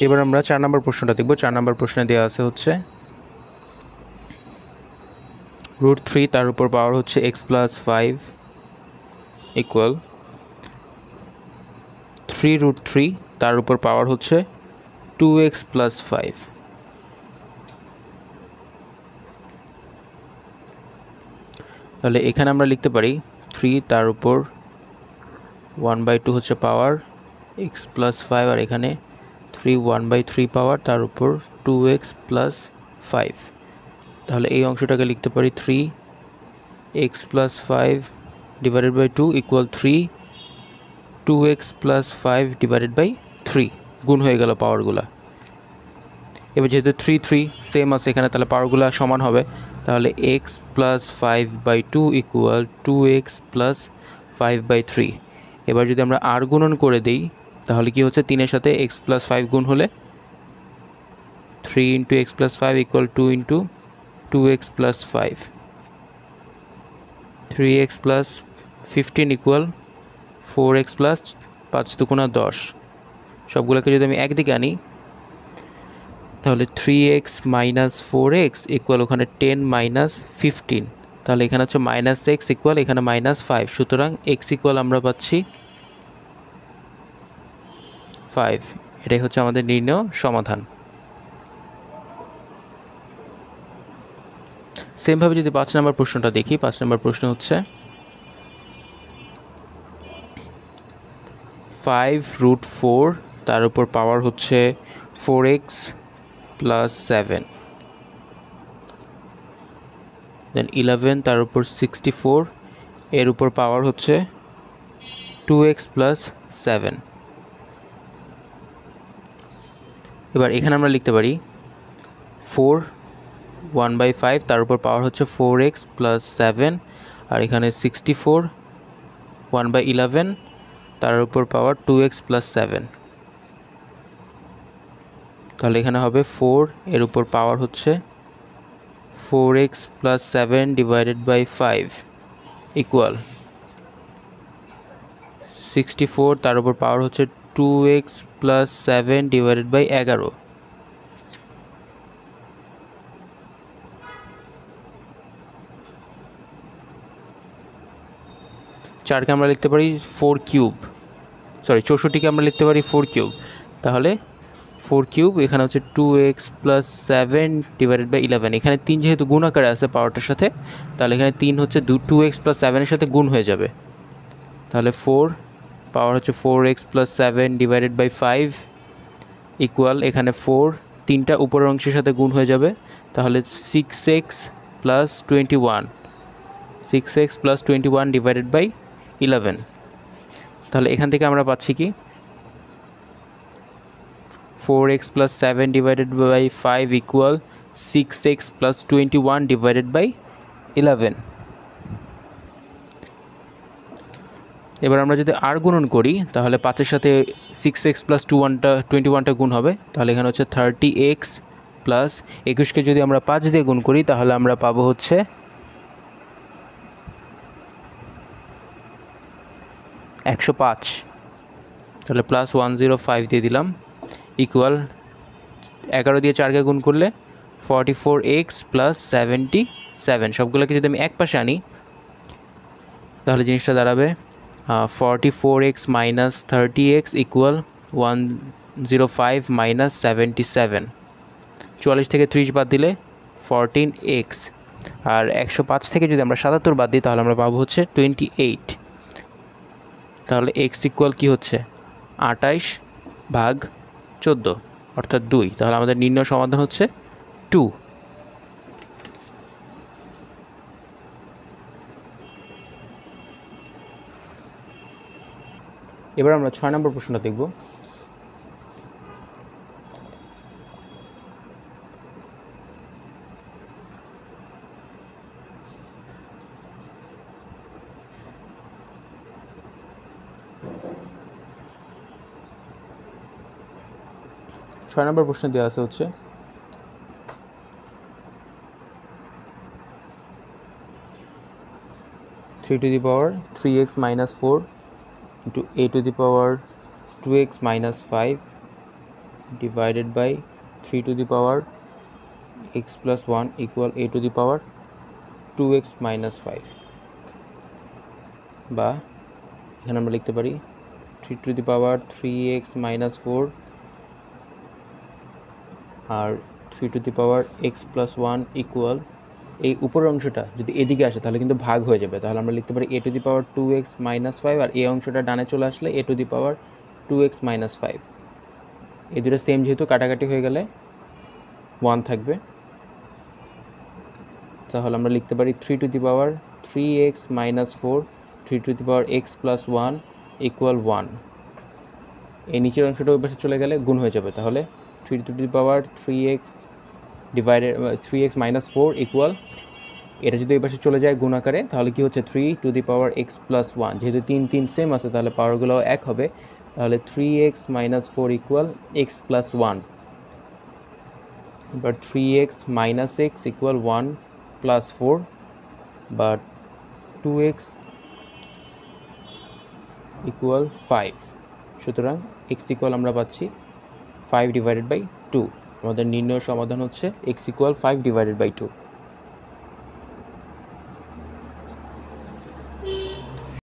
এবার আমরা 4 নম্বর প্রশ্নটা দেখব। 4 নম্বর প্রশ্নে দেওয়া আছে হচ্ছে √3 তার উপর পাওয়ার হচ্ছে x + 5 ইকুয়াল 3√3 তার উপর পাওয়ার হচ্ছে 2x + 5। তাহলে এখানে আমরা লিখতে পারি 3 তার উপর 1/2 হচ্ছে পাওয়ার x + 5, আর এখানে 3 1/3 পাওয়ার তার উপর 2x + 5। তাহলে এই অংশটাকে লিখতে পারি 3x + 5 / 2 ইকুয়াল 3 2x + 5 / 3 গুণ হয়ে গেল পাওয়ারগুলা। এবার যেহেতু 3 3 সেম আছে এখানে, তাহলে পাওয়ারগুলো সমান হবে। তাহলে x + 5/2 ইকুয়াল 2x + 5/3। এবার যদি আমরা আর গুণন করে দিই তাহলে কি হচ্ছে, 3 এর সাথে x + 5 গুণ হলে 3 × x + 5 equal 2 × 2x + 5। 3x + 15 equal 4x + 5 × 2 = 10। সবগুলোকে যদি আমি একদিকে আনি তাহলে 3x - 4x ইকুয়াল ওখানে 10 - 15। তাহলে এখানে হচ্ছে -x ইকুয়াল এখানে -5। সুতরাং x ইকুয়াল আমরা পাচ্ছি 5। এটাই হচ্ছে আমাদের নির্ণয় সমাধান। সেমভাবে যদি 5 নম্বর প্রশ্নটা দেখি, 5 নম্বর প্রশ্ন হচ্ছে 5√4 তার উপর পাওয়ার হচ্ছে 4x + 7, দেন 11 তার উপর 64 এর উপর পাওয়ার হচ্ছে 2x + 7। এবার এখানে আমরা লিখতে পারি 4 1/5 তার উপর পাওয়ার হচ্ছে 4x + 7, আর এখানে 64 1/11 তার উপর পাওয়ার 2x + 7। তাহলে এখানে হবে 4 এর উপর পাওয়ার হচ্ছে 4x + 7 / 5 ইকুয়াল 64 তার উপর পাওয়ার হচ্ছে 2x + 7 / 11। চারকে আমরা লিখতে পারি 64কে আমরা লিখতে পারি 4³ তাহলে 4³ এখানে হচ্ছে 2x + 7 / 11। এখানে 3 যেহেতু গুণ আকারে আছে পাওয়ারটার সাথে, তাহলে এখানে 3 হচ্ছে 2x + 7 এর সাথে গুণ হয়ে যাবে। তাহলে 4 পাওয়ার হচ্ছে 4x + 7 / 5 ইকুয়াল এখানে 4 3টা উপরের অংশের সাথে গুণ হয়ে যাবে। তাহলে 6x + 21 6x + 21 / 11। তাহলে এখান থেকে আমরা পাচ্ছি কি 4x + 7 / 5 ইকুয়াল 6x + 21 / 11। এবার আমরা যদি আর গুণন করি তাহলে 5-এর সাথে 6x + 21টা গুণ হবে। তাহলে এখানে হচ্ছে 30x + 21কে যদি আমরা 5 দিয়ে গুণ করি তাহলে আমরা পাবো হচ্ছে 105। তাহলে +105 দিয়ে দিলাম ইকুয়াল 11 দিয়ে 4কে গুণ করলে 44x + 77। সবগুলোকে যদি আমি এক পাশে আনি তাহলে জিনিসটা দাঁড়াবে 44x - 30x ইকুয়াল 105 - 77। 44 থেকে 30 বাদ দিলে 14x, আর 105 থেকে যদি আমরা 77 বাদ দিই তাহলে আমরা পাবো হচ্ছে 28। তাহলে x ইকুয়াল কী হচ্ছে 28/14 অর্থাৎ 2। তাহলে আমাদের নির্ণয় সমাধান হচ্ছে 2। এবার আমরা 6 নম্বর প্রশ্নটা দেখব। ছয় নম্বর প্রশ্ন দেওয়া আছে হচ্ছে 3 × 3x - 4 × a² 2x - 5 divided by 3 to the power x plus 1 equal a to the power 2x minus 5, বা এখানে আমরা লিখতে পারি 3 to the power 3x minus 4 আর 3 to the power x plus 1 equal, এই উপরের অংশটা যদি এদিকে আসে তাহলে কিন্তু ভাগ হয়ে যাবে, তাহলে আমরা লিখতে পারি a to the power 2x minus 5, আর এই অংশটা ডানে চলে আসলে a to the power 2x minus 5। এই দুটো সেম যেহেতু কাটাকাটি হয়ে গেলে 1 থাকবে, তাহলে আমরা লিখতে পারি 3 to the power 3x minus 4 3 to the power x plus 1 equal 1। এই নিচের অংশটা ওই পাশে চলে গেলে গুণ হয়ে যাবে, তাহলে 3 to the power 3x divided 3x minus 4 equal, এটা যদি এই পাশে চলে যায় গুণ আকারে তাহলে কি হচ্ছে 3 to the power x plus 1, যেহেতু 3 সেম আছে তাহলে পাওয়ারগুলো এক হবে, তাহলে 3x minus 4 equal x plus 1। এবার 3x minus x equal 1 plus 4, বা 2x ইকুয়াল 5। সুতরাং x ইকুয়াল আমরা পাচ্ছি 5 ডিভাইডেড বাই 2। আমাদের নির্ণয় সমাধান হচ্ছে x ইকুয়াল 5 ডিভাইডেড বাই 2।